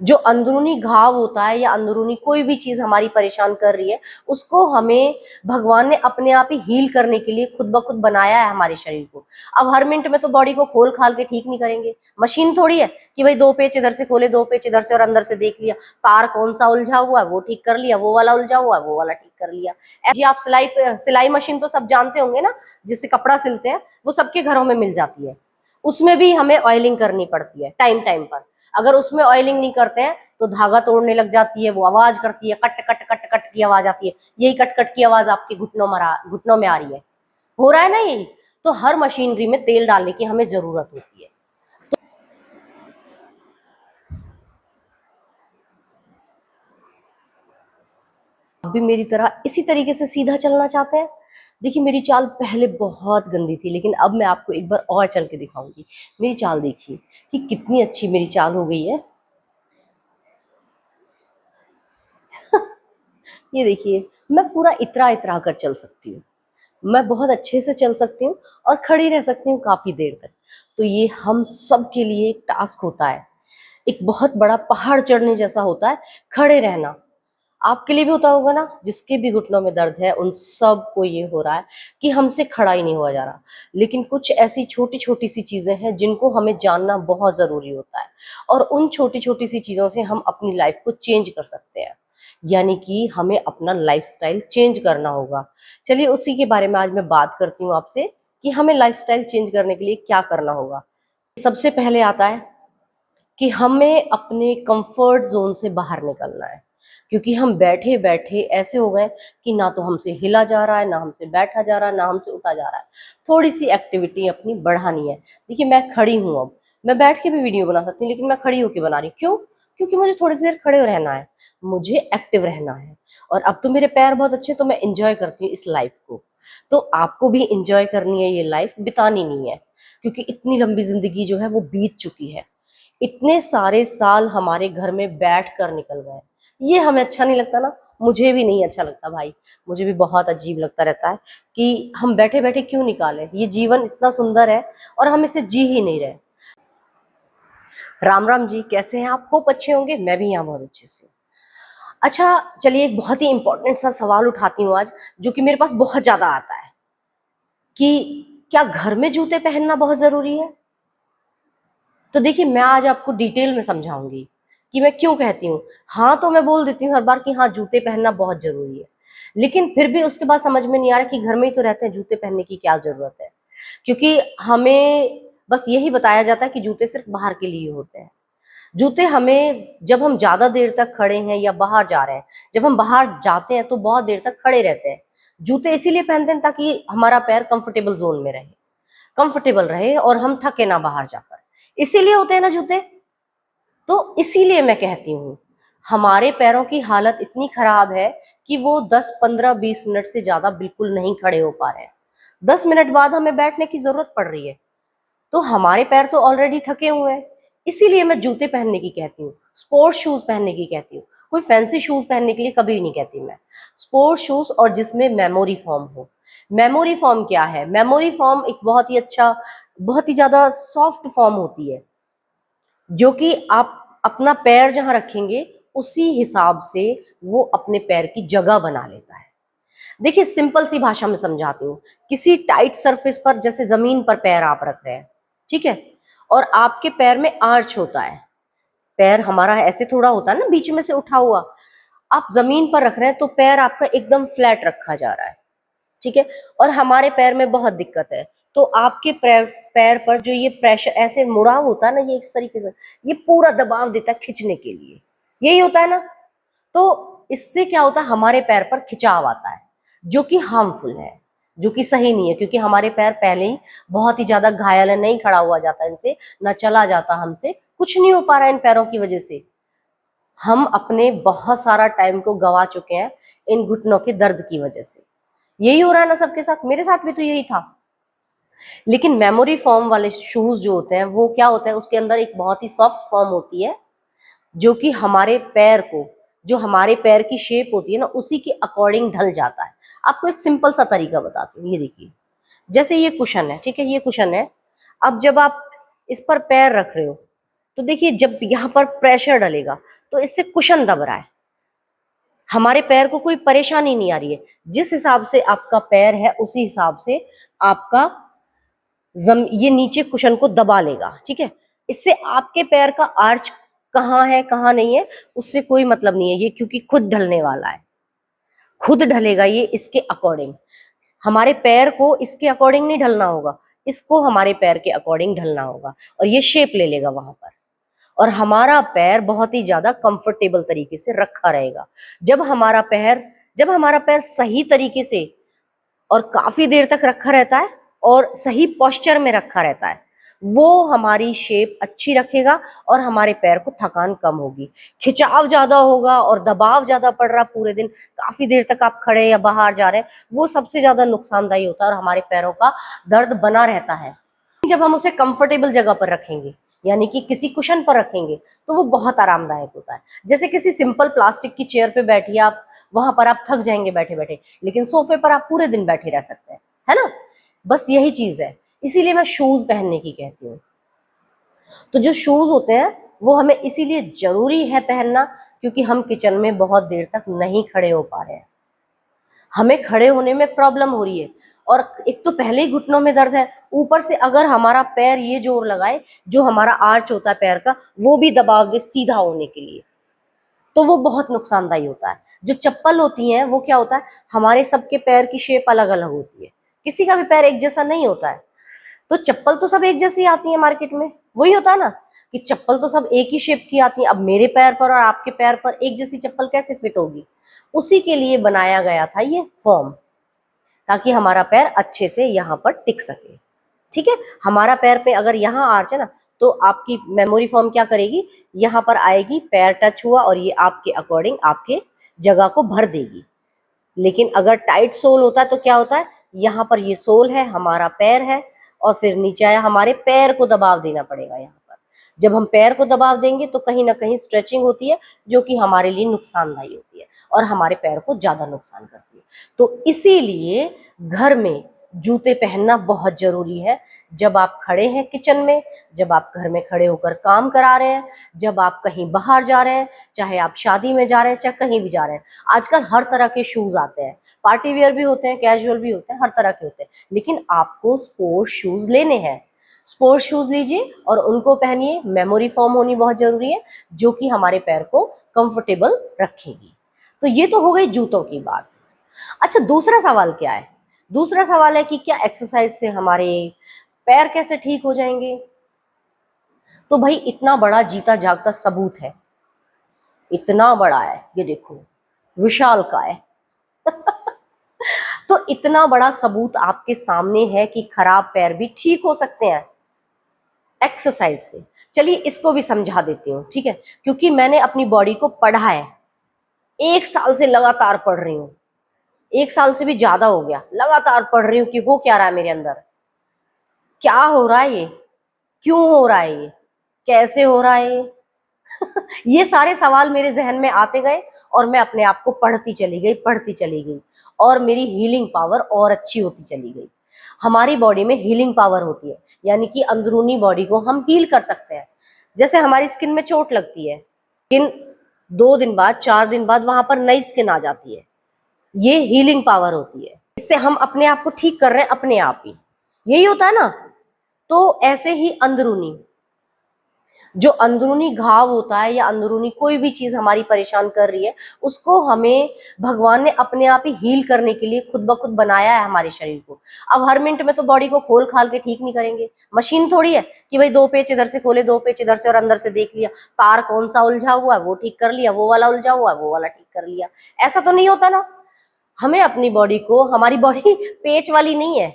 जो अंदरूनी घाव होता है या अंदरूनी कोई भी चीज हमारी परेशान कर रही है, उसको हमें भगवान ने अपने आप ही हील करने के लिए खुद ब खुद बनाया है हमारे शरीर को। अब हर मिनट में तो बॉडी को खोल खाल के ठीक नहीं करेंगे, मशीन थोड़ी है कि भाई 2 पेच इधर से खोले, 2 पेच इधर से, और अंदर से देख लिया तार कौन सा उलझा हुआ है वो ठीक कर लिया, वो वाला उलझा हुआ है वो वाला ठीक कर लिया। जी आप सिलाई मशीन तो सब जानते होंगे ना, जिससे कपड़ा सिलते हैं, वो सबके घरों में मिल जाती है। उसमें भी हमें ऑयलिंग करनी पड़ती है टाइम टाइम पर। अगर उसमें ऑयलिंग नहीं करते हैं तो धागा तोड़ने लग जाती है, वो आवाज करती है, कट कट कट कट की आवाज आती है। यही कट कट की आवाज आपके घुटनों में आ रही है, हो रहा है ना यही। तो हर मशीनरी में तेल डालने की हमें जरूरत होती है। आप भी मेरी तरह इसी तरीके से सीधा चलना चाहते हैं? देखिए मेरी चाल पहले बहुत गंदी थी, लेकिन अब मैं आपको एक बार और चल के दिखाऊंगी। मेरी चाल देखिए कि कितनी अच्छी मेरी चाल हो गई है। ये देखिए, मैं पूरा इतरा इतरा कर चल सकती हूँ, मैं बहुत अच्छे से चल सकती हूँ और खड़ी रह सकती हूँ काफी देर तक। तो ये हम सब के लिए एक टास्क होता है, एक बहुत बड़ा पहाड़ चढ़ने जैसा होता है, खड़े रहना। आपके लिए भी होता होगा ना, जिसके भी घुटनों में दर्द है उन सब को ये हो रहा है कि हमसे खड़ा ही नहीं हुआ जा रहा। लेकिन कुछ ऐसी छोटी छोटी सी चीजें हैं जिनको हमें जानना बहुत जरूरी होता है, और उन छोटी छोटी सी चीजों से हम अपनी लाइफ को चेंज कर सकते हैं। यानी कि हमें अपना लाइफस्टाइल चेंज करना होगा। चलिए उसी के बारे में आज मैं बात करती हूँ आपसे कि हमें लाइफस्टाइल चेंज करने के लिए क्या करना होगा। सबसे पहले आता है कि हमें अपने कंफर्ट जोन से बाहर निकलना है, क्योंकि हम बैठे बैठे ऐसे हो गए कि ना तो हमसे हिला जा रहा है, ना हमसे बैठा जा रहा है, ना हमसे उठा जा रहा है। थोड़ी सी एक्टिविटी अपनी बढ़ानी है। देखिए मैं खड़ी हूँ, अब मैं बैठ के भी वीडियो बना सकती हूँ, लेकिन मैं खड़ी होकर बना रही हूँ। क्यों? क्योंकि मुझे थोड़ी देर खड़े रहना है, मुझे एक्टिव रहना है। और अब तो मेरे पैर बहुत अच्छे हैं, तो मैं इंजॉय करती हूँ इस लाइफ को। तो आपको भी इंजॉय करनी है, ये लाइफ बितानी नहीं है, क्योंकि इतनी लंबी जिंदगी जो है वो बीत चुकी है। इतने सारे साल हमारे घर में बैठ कर निकल गए, ये हमें अच्छा नहीं लगता ना। मुझे भी नहीं अच्छा लगता भाई, मुझे भी बहुत अजीब लगता रहता है कि हम बैठे बैठे क्यों निकालें, ये जीवन इतना सुंदर है और हम इसे जी ही नहीं रहे। राम राम जी, कैसे हैं आप? होप अच्छे होंगे, मैं भी यहाँ बहुत अच्छे से हूँ। अच्छा, चलिए एक बहुत ही इंपॉर्टेंट सा सवाल उठाती हूँ आज, जो कि मेरे पास बहुत ज्यादा आता है कि क्या घर में जूते पहनना बहुत जरूरी है? तो देखिए मैं आज आपको डिटेल में समझाऊंगी कि मैं क्यों कहती हूँ। हाँ तो मैं बोल देती हूँ हर बार कि हाँ जूते पहनना बहुत जरूरी है, लेकिन फिर भी उसके बाद समझ में नहीं आ रहा कि घर में ही तो रहते हैं, जूते पहनने की क्या जरूरत है। क्योंकि हमें बस यही बताया जाता है कि जूते सिर्फ बाहर के लिए होते हैं। जूते हमें, जब हम ज्यादा देर तक खड़े हैं या बाहर जा रहे हैं, जब हम बाहर जाते हैं तो बहुत देर तक खड़े रहते हैं। जूते इसीलिए पहनते हैं ताकि हमारा पैर कंफर्टेबल जोन में रहे, कंफर्टेबल रहे और हम थके ना बाहर जाकर, इसीलिए होते हैं ना जूते। तो इसीलिए मैं कहती हूँ हमारे पैरों की हालत इतनी खराब है कि वो 10 15 20 मिनट से ज्यादा बिल्कुल नहीं खड़े हो पा रहे हैं। 10 मिनट बाद हमें बैठने की जरूरत पड़ रही है, तो हमारे पैर तो ऑलरेडी थके हुए हैं। इसीलिए मैं जूते पहनने की कहती हूँ, स्पोर्ट्स शूज पहनने की कहती हूँ। कोई फैंसी शूज पहनने के लिए कभी नहीं कहती मैं। स्पोर्ट्स शूज और जिसमें मेमोरी फॉर्म हो। मेमोरी फॉर्म क्या है? मेमोरी फॉर्म एक बहुत ही अच्छा, बहुत ही ज्यादा सॉफ्ट फॉर्म होती है, जो कि आप अपना पैर जहां रखेंगे उसी हिसाब से वो अपने पैर की जगह बना लेता है। देखिए सिंपल सी भाषा में समझाती हूँ। किसी टाइट सरफेस पर, जैसे जमीन पर पैर आप रख रहे हैं, ठीक है, और आपके पैर में आर्च होता है। पैर हमारा ऐसे थोड़ा होता है ना बीच में से उठा हुआ, आप जमीन पर रख रहे हैं तो पैर आपका एकदम फ्लैट रखा जा रहा है, ठीक है। और हमारे पैर में बहुत दिक्कत है, तो आपके पैर पैर पर जो ये प्रेशर ऐसे मुड़ाव होता है ना, ये इस तरीके से ये पूरा दबाव देता है खींचने के लिए, यही होता है ना। तो इससे क्या होता है, हमारे पैर पर खिंचाव आता है, जो कि हार्मफुल है, जो कि सही नहीं है, क्योंकि हमारे पैर पहले ही बहुत ही ज्यादा घायल है, नहीं खड़ा हुआ जाता इनसे, ना चला जाता, हमसे कुछ नहीं हो पा रहा है इन पैरों की वजह से। हम अपने बहुत सारा टाइम को गवा चुके हैं इन घुटनों के दर्द की वजह से। यही हो रहा है ना सबके साथ, मेरे साथ भी तो यही था। लेकिन मेमोरी फॉर्म वाले शूज जो होते हैं वो क्या होता है, उसके अंदर एक बहुत ही सॉफ्ट फॉर्म होती है, जो कि हमारे पैर को, जो हमारे पैर की शेप होती है ना, उसी के अकॉर्डिंग ढल जाता है। आपको एक सिंपल सा तरीका बताती हूँ, ये देखिए, जैसे ये कुशन है, ठीक है, ये कुशन है। अब जब आप इस पर पैर रख रहे हो, तो देखिए जब यहाँ पर प्रेशर डलेगा तो इससे कुशन दब रहा है, हमारे पैर को कोई परेशानी नहीं आ रही है। जिस हिसाब से आपका पैर है उसी हिसाब से आपका ये नीचे कुशन को दबा लेगा, ठीक है। इससे आपके पैर का आर्च कहाँ है कहाँ नहीं है उससे कोई मतलब नहीं है, ये क्योंकि खुद ढलने वाला है, खुद ढलेगा ये इसके अकॉर्डिंग। हमारे पैर को इसके अकॉर्डिंग नहीं ढलना होगा, इसको हमारे पैर के अकॉर्डिंग ढलना होगा और ये शेप ले लेगा वहां पर, और हमारा पैर बहुत ही ज्यादा कंफर्टेबल तरीके से रखा रहेगा। जब हमारा पैर सही तरीके से और काफी देर तक रखा रहता है और सही पोस्चर में रखा रहता है, वो हमारी शेप अच्छी रखेगा और हमारे पैर को थकान कम होगी। खिंचाव ज्यादा होगा और दबाव ज्यादा पड़ रहा पूरे दिन, काफी देर तक आप खड़े या बाहर जा रहे हैं, वो सबसे ज्यादा नुकसानदायी होता है और हमारे पैरों का दर्द बना रहता है। जब हम उसे कंफर्टेबल जगह पर रखेंगे यानी कि किसी कुशन पर रखेंगे तो वो बहुत आरामदायक होता है। जैसे किसी सिंपल प्लास्टिक की चेयर पे बैठिए आप, वहां पर आप थक जाएंगे बैठे बैठे, लेकिन सोफे पर आप पूरे दिन बैठे रह सकते हैं, है ना। बस यही चीज है, इसीलिए मैं शूज पहनने की कहती हूँ। तो जो शूज होते हैं वो हमें इसीलिए जरूरी है पहनना क्योंकि हम किचन में बहुत देर तक नहीं खड़े हो पा रहे हैं, हमें खड़े होने में प्रॉब्लम हो रही है, और एक तो पहले ही घुटनों में दर्द है, ऊपर से अगर हमारा पैर ये जोर लगाए, जो हमारा आर्च होता है पैर का वो भी दबाव दे सीधा होने के लिए, तो वो बहुत नुकसानदायी होता है। जो चप्पल होती हैं वो क्या होता है, हमारे सबके पैर की शेप अलग अलग होती है, किसी का भी पैर एक जैसा नहीं होता है। तो चप्पल तो सब एक जैसी आती है मार्केट में, वही होता है ना कि चप्पल तो सब एक ही शेप की आती है। अब मेरे पैर पर और आपके पैर पर एक जैसी चप्पल कैसे फिट होगी, उसी के लिए बनाया गया था ये फॉर्म, ताकि हमारा पैर अच्छे से यहाँ पर टिक सके, ठीक है। हमारा पैर पे अगर यहाँ आर्च है ना तो आपकी मेमोरी फॉर्म क्या करेगी, यहाँ पर आएगी, पैर टच हुआ और ये आपके अकॉर्डिंग आपके जगह को भर देगी। लेकिन अगर टाइट सोल होता है तो क्या होता है, यहाँ पर ये सोल है, हमारा पैर है, और फिर नीचे आया, हमारे पैर को दबाव देना पड़ेगा यहाँ पर। जब हम पैर को दबाव देंगे तो कहीं ना कहीं स्ट्रेचिंग होती है जो कि हमारे लिए नुकसानदायी होती है और हमारे पैर को ज्यादा नुकसान करती है। तो इसीलिए घर में जूते पहनना बहुत जरूरी है। जब आप खड़े हैं किचन में, जब आप घर में खड़े होकर काम करा रहे हैं, जब आप कहीं बाहर जा रहे हैं, चाहे आप शादी में जा रहे हैं चाहे कहीं भी जा रहे हैं, आजकल हर तरह के शूज आते हैं, पार्टी वेयर भी होते हैं, कैजुअल भी होते हैं, हर तरह के होते हैं। लेकिन आपको स्पोर्ट्स शूज लेने हैं, स्पोर्ट्स शूज लीजिए और उनको पहनिए। मेमोरी फॉर्म होनी बहुत जरूरी है जो कि हमारे पैर को कंफर्टेबल रखेगी। तो ये तो हो गई जूतों की बात। अच्छा, दूसरा सवाल क्या है, दूसरा सवाल है कि क्या एक्सरसाइज से हमारे पैर कैसे ठीक हो जाएंगे। तो भाई इतना बड़ा जीता जागता सबूत है, इतना बड़ा है, ये देखो विशाल का है तो इतना बड़ा सबूत आपके सामने है कि खराब पैर भी ठीक हो सकते हैं एक्सरसाइज से। चलिए इसको भी समझा देती हूँ, ठीक है, क्योंकि मैंने अपनी बॉडी को पढ़ा है, 1 साल से लगातार पढ़ रही हूँ, 1 साल से भी ज्यादा हो गया लगातार पढ़ रही हूँ कि हो क्या रहा है मेरे अंदर, क्या हो रहा है ये, क्यों हो रहा है ये, कैसे हो रहा है ये ये सारे सवाल मेरे जहन में आते गए और मैं अपने आप को पढ़ती चली गई और मेरी हीलिंग पावर और अच्छी होती चली गई। हमारी बॉडी में हीलिंग पावर होती है, यानी कि अंदरूनी बॉडी को हम हील कर सकते हैं। जैसे हमारी स्किन में चोट लगती है, लेकिन 2 दिन बाद 4 दिन बाद वहां पर नई स्किन आ जाती है, ये हीलिंग पावर होती है। इससे हम अपने आप को ठीक कर रहे हैं अपने आप ही, यही होता है ना। तो ऐसे ही अंदरूनी जो अंदरूनी घाव होता है या अंदरूनी कोई भी चीज हमारी परेशान कर रही है, उसको हमें भगवान ने अपने आप ही हील करने के लिए खुद ब खुद बनाया है हमारे शरीर को। अब हर मिनट में तो बॉडी को खोल खाल के ठीक नहीं करेंगे, मशीन थोड़ी है कि भाई 2 पेच इधर से खोले 2 पेच इधर से और अंदर से देख लिया तार कौन सा उलझा हुआ है वो ठीक कर लिया, वो वाला उलझा हुआ है वो वाला ठीक कर लिया। ऐसा तो नहीं होता ना। हमें अपनी बॉडी को, हमारी बॉडी पेच वाली नहीं है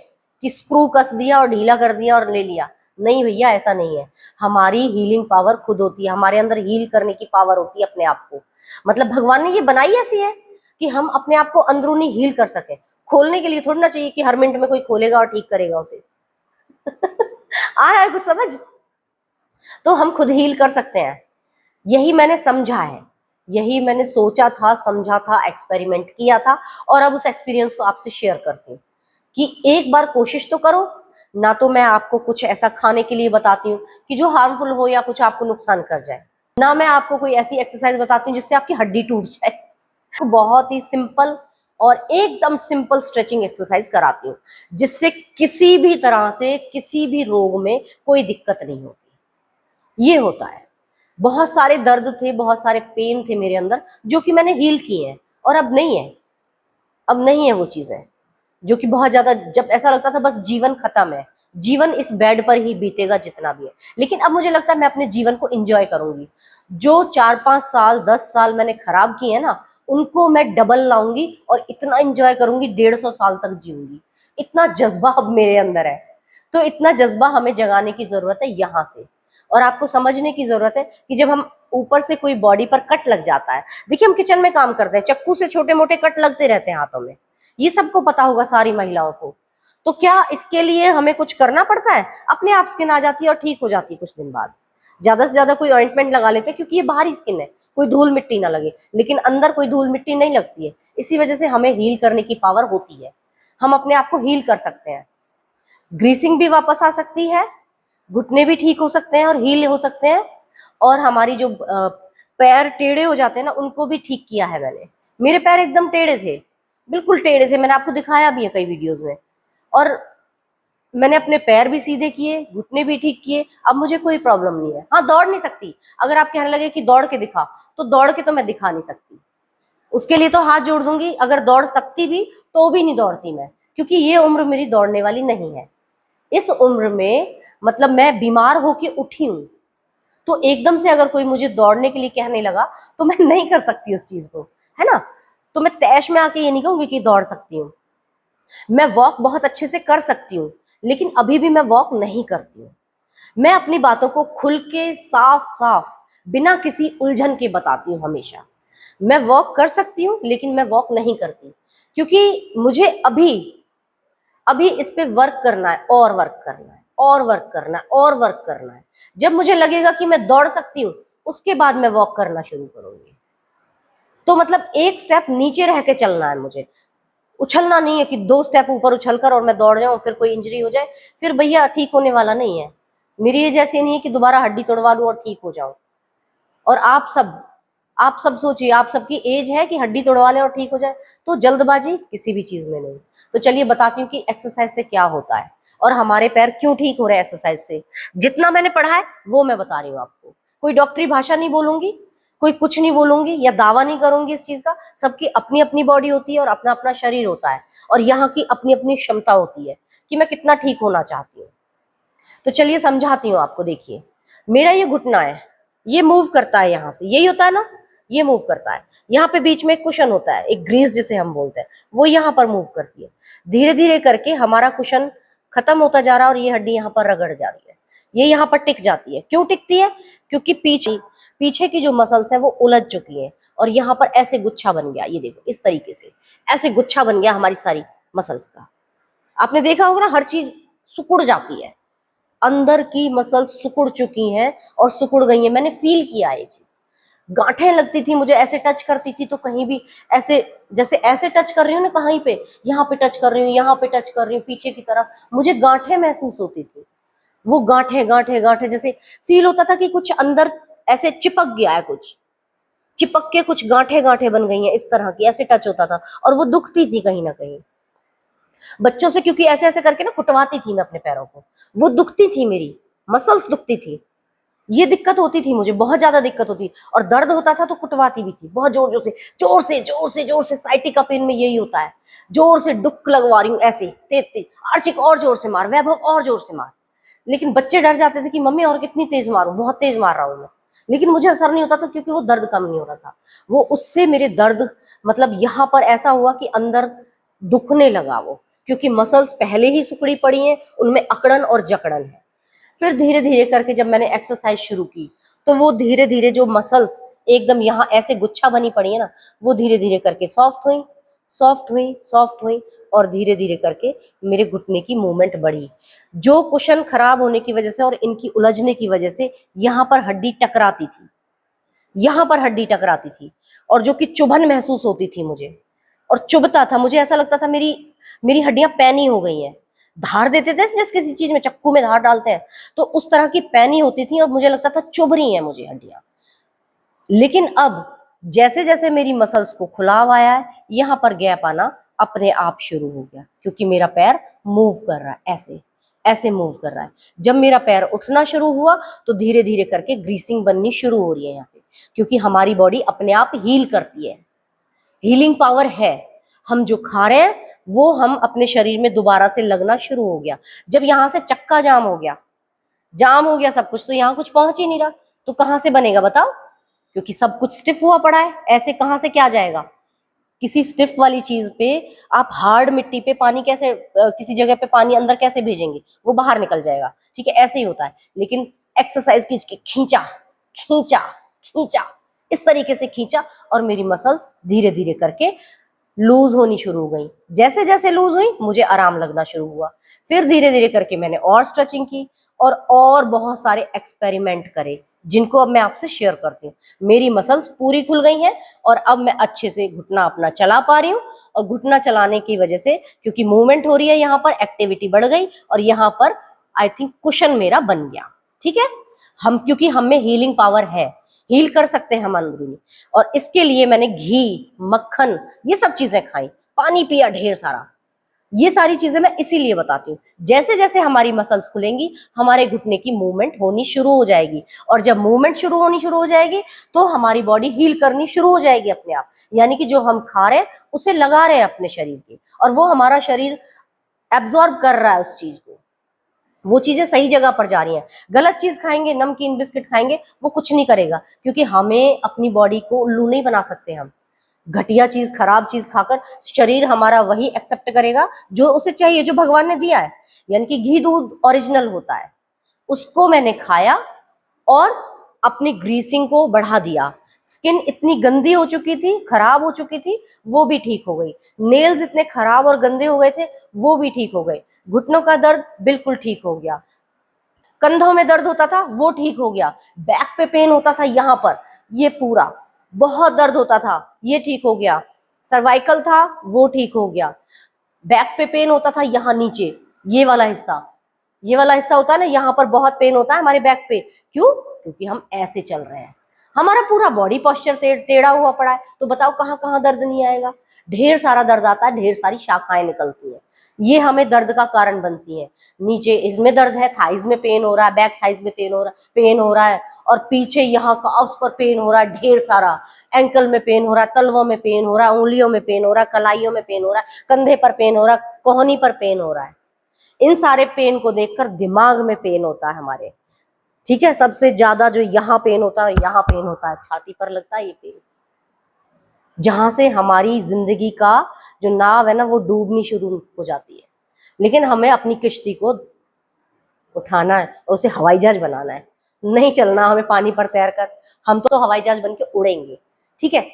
कि स्क्रू कस दिया और ढीला कर दिया और ले लिया, नहीं भैया ऐसा नहीं है। हमारी हीलिंग पावर खुद होती है, हमारे अंदर हील करने की पावर होती है अपने आप को। मतलब भगवान ने ये बनाई ऐसी है कि हम अपने आप को अंदरूनी हील कर सके। खोलने के लिए थोड़ी ना चाहिए कि हर मिनट में कोई खोलेगा और ठीक करेगा उसे आ रहा है कुछ समझ, तो हम खुद हील कर सकते हैं। यही मैंने समझा है, यही मैंने सोचा था, समझा था, एक्सपेरिमेंट किया था और अब उस एक्सपीरियंस को आपसे शेयर करती हूँ कि एक बार कोशिश तो करो, ना तो मैं आपको कुछ ऐसा खाने के लिए बताती हूँ कि जो हार्मफुल हो या कुछ आपको नुकसान कर जाए, ना मैं आपको कोई ऐसी एक्सरसाइज बताती हूँ जिससे आपकी हड्डी टूट जाए। तो बहुत ही सिंपल और एकदम सिंपल स्ट्रेचिंग एक्सरसाइज कराती हूँ, जिससे किसी भी तरह से किसी भी रोग में कोई दिक्कत नहीं होती। ये होता है। बहुत सारे दर्द थे, बहुत सारे पेन थे मेरे अंदर, जो कि मैंने हील किए हैं, और अब नहीं है। अब नहीं है वो चीजें, जो कि बहुत ज्यादा, जब ऐसा लगता था बस जीवन खत्म है, जीवन इस बेड पर ही बीतेगा जितना भी है। लेकिन अब मुझे लगता है मैं अपने जीवन को एंजॉय करूंगी। जो 4-5 साल 10 साल मैंने खराब किए हैं ना, उनको मैं डबल लाऊंगी और इतना एंजॉय करूंगी, 150 साल तक जीऊंगी। इतना जज्बा अब मेरे अंदर है। तो इतना जज्बा हमें जगाने की जरूरत है यहाँ से। और आपको समझने की जरूरत है कि जब हम ऊपर से कोई बॉडी पर कट लग जाता है, देखिए हम किचन में काम करते हैं, चक्कू से छोटे मोटे कट लगते रहते हैं हाथों में, ये सबको पता होगा सारी महिलाओं को। तो क्या इसके लिए हमें कुछ करना पड़ता है? अपने आप स्किन आ जाती है और ठीक हो जाती है कुछ दिन बाद। ज्यादा से ज्यादा कोई ऑइंटमेंट लगा लेते हैं, क्योंकि ये बाहरी स्किन है, कोई धूल मिट्टी ना लगे, लेकिन अंदर कोई धूल मिट्टी नहीं लगती है। इसी वजह से हमें हील करने की पावर होती है, हम अपने आप को हील कर सकते हैं। ग्रीसिंग भी वापस आ सकती है, घुटने भी ठीक हो सकते हैं और हील हो सकते हैं। और हमारी जो पैर टेढ़े हो जाते हैं ना, उनको भी ठीक किया है मैंने। मेरे पैर एकदम टेढ़े थे, बिल्कुल टेढ़े थे, मैंने आपको दिखाया भी है कई वीडियोस में। और मैंने अपने पैर भी सीधे किए, घुटने भी ठीक किए, अब मुझे कोई प्रॉब्लम नहीं है। हाँ, दौड़ नहीं सकती, अगर आप कहने लगे कि दौड़ के दिखा, तो दौड़ के तो मैं दिखा नहीं सकती। उसके लिए तो हाथ जोड़ दूंगी, अगर दौड़ सकती भी तो भी नहीं दौड़ती मैं, क्योंकि ये उम्र मेरी दौड़ने वाली नहीं है। इस उम्र में मतलब मैं बीमार होके उठी हूँ, तो एकदम से अगर कोई मुझे दौड़ने के लिए कहने लगा तो मैं नहीं कर सकती उस चीज को, है ना। तो मैं तैश में आके ये नहीं कहूंगी कि दौड़ सकती हूँ। मैं वॉक बहुत अच्छे से कर सकती हूँ, लेकिन अभी भी मैं वॉक नहीं करती हूँ। मैं अपनी बातों को खुल के साफ साफ बिना किसी उलझन के बताती हूँ हमेशा। मैं वॉक कर सकती हूँ, लेकिन मैं वॉक नहीं करती, क्योंकि मुझे अभी अभी इस पे वर्क करना है, और वर्क करना है, और वर्क करना है, और वर्क करना है। जब मुझे लगेगा कि मैं दौड़ सकती हूँ, उसके बाद मैं वॉक करना शुरू करूंगी। तो मतलब एक स्टेप नीचे रह के चलना है मुझे, उछलना नहीं है कि 2 स्टेप ऊपर उछलकर और मैं दौड़ जाऊं, फिर कोई इंजरी हो जाए, फिर भैया ठीक होने वाला नहीं है। मेरी एज ऐसी नहीं है कि दोबारा हड्डी तोड़वा लूं और ठीक हो जाऊं। और आप सब सोचिए, आप सबकी एज है कि हड्डी तोड़वा ले और ठीक हो जाए? तो जल्दबाजी किसी भी चीज में नहीं। तो चलिए बताती हूँ कि एक्सरसाइज से क्या होता है और हमारे पैर क्यों ठीक हो रहे हैं एक्सरसाइज से। जितना मैंने पढ़ा है वो मैं बता रही हूँ आपको, कोई डॉक्टरी भाषा नहीं बोलूंगी, कोई कुछ नहीं बोलूंगी या दावा नहीं करूंगी इस चीज का। सबकी अपनी अपनी बॉडी होती है और अपना अपना शरीर होता है, और यहाँ की अपनी अपनी क्षमता होती है कि मैं कितना ठीक होना चाहती हूँ। तो चलिए समझाती हूँ आपको। देखिए, मेरा ये घुटना है, ये मूव करता है, यहाँ से यही होता है ना, ये मूव करता है। यहाँ पे बीच में एक कुशन होता है, एक ग्रीस जिसे हम बोलते हैं, वो यहाँ पर मूव करती है। धीरे धीरे करके हमारा कुशन खत्म होता जा रहा है और ये हड्डी यहाँ पर रगड़ जा रही है, ये यहाँ पर टिक जाती है। क्यों टिकती है? क्योंकि पीछे पीछे की जो मसल्स है वो उलझ चुकी है, और यहाँ पर ऐसे गुच्छा बन गया। ये देखो, इस तरीके से ऐसे गुच्छा बन गया हमारी सारी मसल्स का। आपने देखा होगा ना, हर चीज सिकुड़ जाती है, अंदर की मसल सिकुड़ चुकी हैं और सिकुड़ गई हैं। मैंने फील किया ये चीज। गांठें लगती थी मुझे, ऐसे टच करती थी तो कहीं भी ऐसे, जैसे ऐसे टच कर रही हूँ ना, कहीं पे यहाँ पे टच कर रही हूँ, यहाँ पे टच कर रही हूँ, पीछे की तरफ मुझे गांठें महसूस होती थी। वो गांठें गांठें गांठें, जैसे फील होता था कि कुछ अंदर ऐसे चिपक गया है, कुछ चिपक के कुछ गांठें गांठें बन गई हैं इस तरह की, ऐसे टच होता था। और वो दुखती थी कहीं ना कहीं। बच्चों से क्योंकि ऐसे ऐसे करके ना कुटवाती थी मैं अपने पैरों को, वो दुखती थी, मेरी मसल्स दुखती थी। ये दिक्कत होती थी मुझे, बहुत ज्यादा दिक्कत होती। और दर्द होता था तो कुटवाती भी थी बहुत जोर जोर से, जोर से जोर से जोर से। साइटिका पेन में यही होता है, जोर से डुक लगवा रही हूँ ऐसे, तेज तेज। आर्चिक और जोर से मार, वैभव और जोर से मार। लेकिन बच्चे डर जाते थे कि मम्मी और कितनी तेज मारूं, बहुत तेज मार रहा हूं मैं। लेकिन मुझे असर नहीं होता था, क्योंकि वो दर्द कम नहीं हो रहा था। वो उससे मेरे दर्द, मतलब यहाँ पर ऐसा हुआ कि अंदर दुखने लगा वो, क्योंकि मसल्स पहले ही सिकुड़ी पड़ी हैं, उनमें अकड़न और जकड़न है। फिर धीरे धीरे करके जब मैंने एक्सरसाइज शुरू की, तो वो धीरे धीरे जो मसल्स एकदम यहाँ ऐसे गुच्छा बनी पड़ी है ना, वो धीरे धीरे करके सॉफ्ट हुई, सॉफ्ट हुई, सॉफ्ट हुई। और धीरे धीरे करके मेरे घुटने की मूवमेंट बढ़ी। जो कुशन खराब होने की वजह से और इनकी उलझने की वजह से यहाँ पर हड्डी टकराती थी, यहाँ पर हड्डी टकराती थी, और जो कि चुभन महसूस होती थी मुझे, और चुभता था मुझे, ऐसा लगता था मेरी मेरी हड्डियां पैनी हो गई हैं। धार देते थे जिस किसी चीज में चक्कू में धार डालते हैं, तो उस तरह की पैनी होती थी और मुझे लगता था चुभ रही है मुझे हड्डियां। लेकिन अब जैसे जैसे मेरी मसल्स को खुलाव आया है, यहाँ पर गैप आना अपने आप शुरू हो गया, क्योंकि मेरा पैर मूव कर रहा है, ऐसे ऐसे मूव कर रहा है। जब मेरा पैर उठना शुरू हुआ तो धीरे धीरे करके ग्रीसिंग बननी शुरू हो रही है यहाँ पे, क्योंकि हमारी बॉडी अपने आप हील करती है, हीलिंग पावर है। हम जो खा रहे हैं वो हम अपने शरीर में दोबारा से लगना शुरू हो गया। जब यहाँ से चक्का जाम हो गया, जाम हो गया सब कुछ, तो यहाँ कुछ पहुंच ही नहीं रहा, तो कहाँ से बनेगा बताओ? क्योंकि सब कुछ स्टिफ हुआ पड़ा है, ऐसे कहाँ से क्या जाएगा? किसी स्टिफ वाली चीज पे आप हार्ड मिट्टी पे पानी कैसे, किसी जगह पे पानी अंदर कैसे भेजेंगे? वो बाहर निकल जाएगा। ठीक है, ऐसे ही होता है। लेकिन एक्सरसाइज खींच के खींचा खींचा खींचा, इस तरीके से खींचा और मेरी मसल्स धीरे धीरे करके लूज होनी शुरू हो गई। जैसे जैसे लूज हुई मुझे आराम लगना शुरू हुआ। फिर धीरे धीरे करके मैंने और स्ट्रेचिंग की और बहुत सारे एक्सपेरिमेंट करे, जिनको अब मैं आपसे शेयर करती हूँ। मेरी मसल्स पूरी खुल गई हैं और अब मैं अच्छे से घुटना अपना चला पा रही हूँ। और घुटना चलाने की वजह से, क्योंकि मूवमेंट हो रही है, यहाँ पर एक्टिविटी बढ़ गई और यहाँ पर आई थिंक कुशन मेरा बन गया। ठीक है, हम क्योंकि हम में हीलिंग पावर है, हील कर सकते हैं हम अंदरूनी। और इसके लिए मैंने घी, मक्खन, ये सब चीजें खाई, पानी पिया ढेर सारा। ये सारी चीजें मैं इसीलिए बताती हूँ, जैसे जैसे हमारी मसल्स खुलेंगी हमारे घुटने की मूवमेंट होनी शुरू हो जाएगी, और जब मूवमेंट शुरू हो जाएगी तो हमारी बॉडी हील करनी शुरू हो जाएगी अपने आप। यानी कि जो हम खा रहे हैं उसे लगा रहे हैं अपने शरीर के, और वो हमारा शरीर एब्जॉर्ब कर रहा है उस चीज को, वो चीजें सही जगह पर जा रही हैं। गलत चीज खाएंगे, नमकीन बिस्किट खाएंगे, वो कुछ नहीं करेगा, क्योंकि हमें अपनी बॉडी को उल्लू नहीं बना सकते हम। घटिया चीज, खराब चीज खाकर शरीर हमारा वही एक्सेप्ट करेगा जो उसे चाहिए, जो भगवान ने दिया है। यानी कि घी दूध ओरिजिनल होता है, उसको मैंने खाया और अपनी ग्रीसिंग को बढ़ा दिया। स्किन इतनी गंदी हो चुकी थी, खराब हो चुकी थी, वो भी ठीक हो गई। नेल्स इतने खराब और गंदे हो गए थे, वो भी ठीक हो गए। घुटनों का दर्द बिल्कुल ठीक हो गया। कंधों में दर्द होता था वो ठीक हो गया। बैक पे पेन होता था, यहाँ पर ये पूरा बहुत दर्द होता था, ये ठीक हो गया। सर्वाइकल था वो ठीक हो गया। बैक पे पेन होता था यहाँ नीचे, ये वाला हिस्सा होता है ना, यहाँ पर बहुत पेन होता है हमारे बैक पे। क्यों? क्योंकि हम ऐसे चल रहे हैं, हमारा पूरा बॉडी पोस्चर टेढ़ा हुआ पड़ा है। तो बताओ कहाँ कहाँ दर्द नहीं आएगा? ढेर सारा दर्द आता है, ढेर सारी शाखाएं निकलती हैं, ये हमें दर्द का कारण बनती है। नीचे इसमें दर्द है, थाइज में पेन हो रहा है, बैक थाइज में पेन हो रहा है, और पीछे यहाँ काफ्स पर पेन हो रहा है ढेर सारा। एंकल में पेन हो रहा है, तलवों में पेन हो रहा है, उंगलियों में पेन हो रहा है, कलाइयों में पेन हो रहा है, कंधे पर पेन हो रहा है, कोहनी पर पेन हो रहा है। इन सारे पेन को देखकर दिमाग में पेन होता है हमारे। ठीक है, सबसे ज्यादा जो यहाँ पेन होता है, यहाँ पेन होता है, छाती पर लगता है ये पेन, जहां से हमारी जिंदगी का जो नाव है ना वो डूबनी शुरू हो जाती है। लेकिन हमें अपनी किश्ती को उठाना है और उसे हवाई जहाज बनाना है, नहीं चलना हमें पानी पर तैर कर। हम तो हवाई जहाज बन के उड़ेंगे। ठीक है,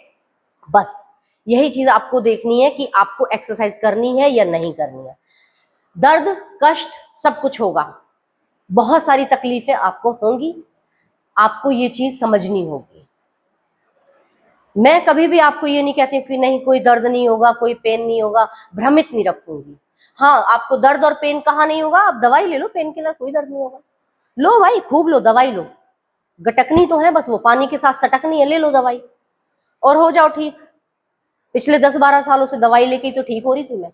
बस यही चीज आपको देखनी है कि आपको एक्सरसाइज करनी है या नहीं करनी है। दर्द, कष्ट सब कुछ होगा, बहुत सारी तकलीफें आपको होंगी, आपको ये चीज समझनी होगी। मैं कभी भी आपको ये नहीं कहती कि नहीं कोई दर्द नहीं होगा, कोई पेन नहीं होगा, भ्रमित नहीं रखूंगी। हाँ, आपको दर्द और पेन कहाँ नहीं होगा, आप दवाई ले लो, पेन किलर, कोई दर्द नहीं होगा। लो भाई, खूब लो, दवाई लो, गटकनी तो है बस, वो पानी के साथ सटकनी है, ले लो दवाई और हो जाओ ठीक। पिछले 10-12 सालों से दवाई लेके तो ठीक हो रही थी मैं।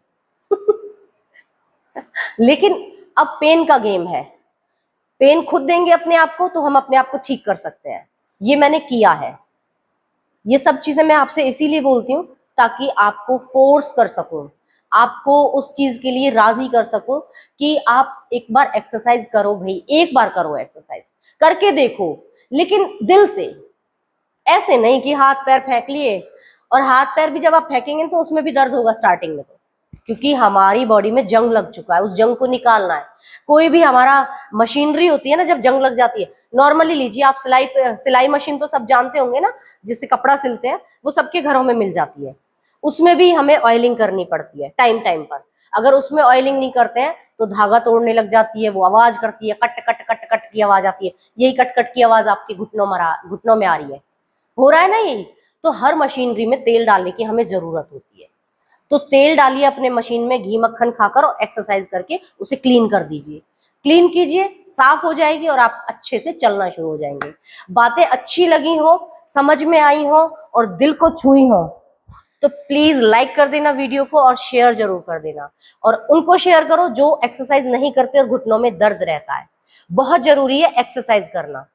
लेकिन अब पेन का गेम है, पेन खुद देंगे अपने आप को तो हम अपने आप को ठीक कर सकते हैं। ये मैंने किया है। ये सब चीजें मैं आपसे इसीलिए बोलती हूँ ताकि आपको फोर्स कर सकूं, आपको उस चीज के लिए राजी कर सकूं कि आप एक बार एक्सरसाइज करो भाई, एक बार करो एक्सरसाइज, करके देखो, लेकिन दिल से। ऐसे नहीं कि हाथ पैर फेंक लिए, और हाथ पैर भी जब आप फेंकेंगे तो उसमें भी दर्द होगा स्टार्टिंग में, तो क्योंकि हमारी बॉडी में जंग लग चुका है, उस जंग को निकालना है। कोई भी हमारा मशीनरी होती है ना, जब जंग लग जाती है, नॉर्मली लीजिए आप, सिलाई मशीन तो सब जानते होंगे ना, जिससे कपड़ा सिलते हैं, वो सबके घरों में मिल जाती है। उसमें भी हमें ऑयलिंग करनी पड़ती है टाइम टाइम पर। अगर उसमें ऑयलिंग नहीं करते हैं तो धागा तोड़ने लग जाती है, वो आवाज करती है, कट कट कट कट की आवाज आती है। यही कट कट की आवाज आपके घुटनों में आ रही है, हो रहा है ना यही। तो हर मशीनरी में तेल डालने की हमें जरूरत होती है। तो तेल डालिए अपने मशीन में, घी मक्खन खाकर और एक्सरसाइज करके उसे क्लीन कर दीजिए, क्लीन कीजिए, साफ हो जाएगी और आप अच्छे से चलना शुरू हो जाएंगे। बातें अच्छी लगी हो, समझ में आई हो और दिल को छुई हो तो प्लीज लाइक कर देना वीडियो को और शेयर जरूर कर देना। और उनको शेयर करो जो एक्सरसाइज नहीं करते और घुटनों में दर्द रहता है। बहुत जरूरी है एक्सरसाइज करना।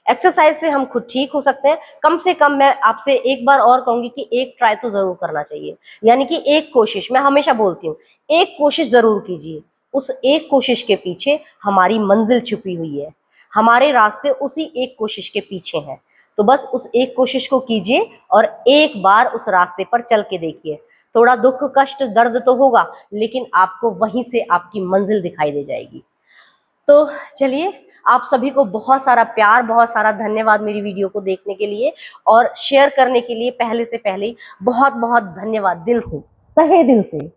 एक्सरसाइज से हम खुद ठीक हो सकते हैं। कम से कम मैं आपसे एक बार और कहूंगी कि एक ट्राई तो जरूर करना चाहिए, यानी कि एक कोशिश। मैं हमेशा बोलती हूँ एक कोशिश जरूर कीजिए। उस एक कोशिश के पीछे हमारी मंजिल छुपी हुई है, हमारे रास्ते उसी एक कोशिश के पीछे हैं। तो बस उस एक कोशिश को कीजिए और एक बार उस रास्ते पर चल के देखिए। थोड़ा दुख कष्ट दर्द तो होगा, लेकिन आपको वहीं से आपकी मंजिल दिखाई दे जाएगी। तो चलिए, आप सभी को बहुत सारा प्यार, बहुत सारा धन्यवाद मेरी वीडियो को देखने के लिए और शेयर करने के लिए। पहले से पहले बहुत बहुत धन्यवाद, दिल से, तहे दिल से।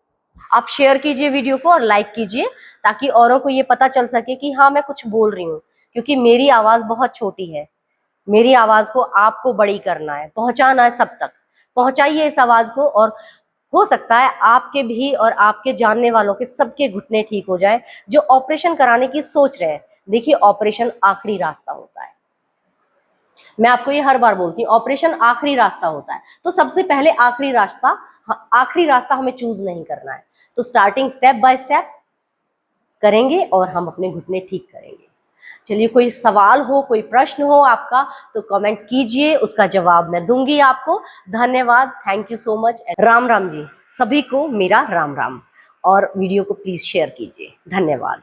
आप शेयर कीजिए वीडियो को और लाइक कीजिए ताकि औरों को ये पता चल सके कि हाँ मैं कुछ बोल रही हूँ, क्योंकि मेरी आवाज बहुत छोटी है। मेरी आवाज को आपको बड़ी करना है, पहुंचाना है सब तक। पहुंचाइए इस आवाज को और हो सकता है आपके भी और आपके जानने वालों के सबके घुटने ठीक हो जाए जो ऑपरेशन कराने की सोच रहे हैं। देखिए, ऑपरेशन आखिरी रास्ता होता है। मैं आपको ये हर बार बोलती हूँ, ऑपरेशन आखिरी रास्ता होता है। तो सबसे पहले आखिरी रास्ता हमें चूज नहीं करना है। तो स्टार्टिंग स्टेप बाय स्टेप करेंगे और हम अपने घुटने ठीक करेंगे। चलिए, कोई सवाल हो, कोई प्रश्न हो आपका तो कमेंट कीजिए, उसका जवाब मैं दूंगी आपको। धन्यवाद, thank you so much. Ram Ram ji, सभी को मेरा राम राम। और वीडियो को प्लीज शेयर कीजिए। धन्यवाद।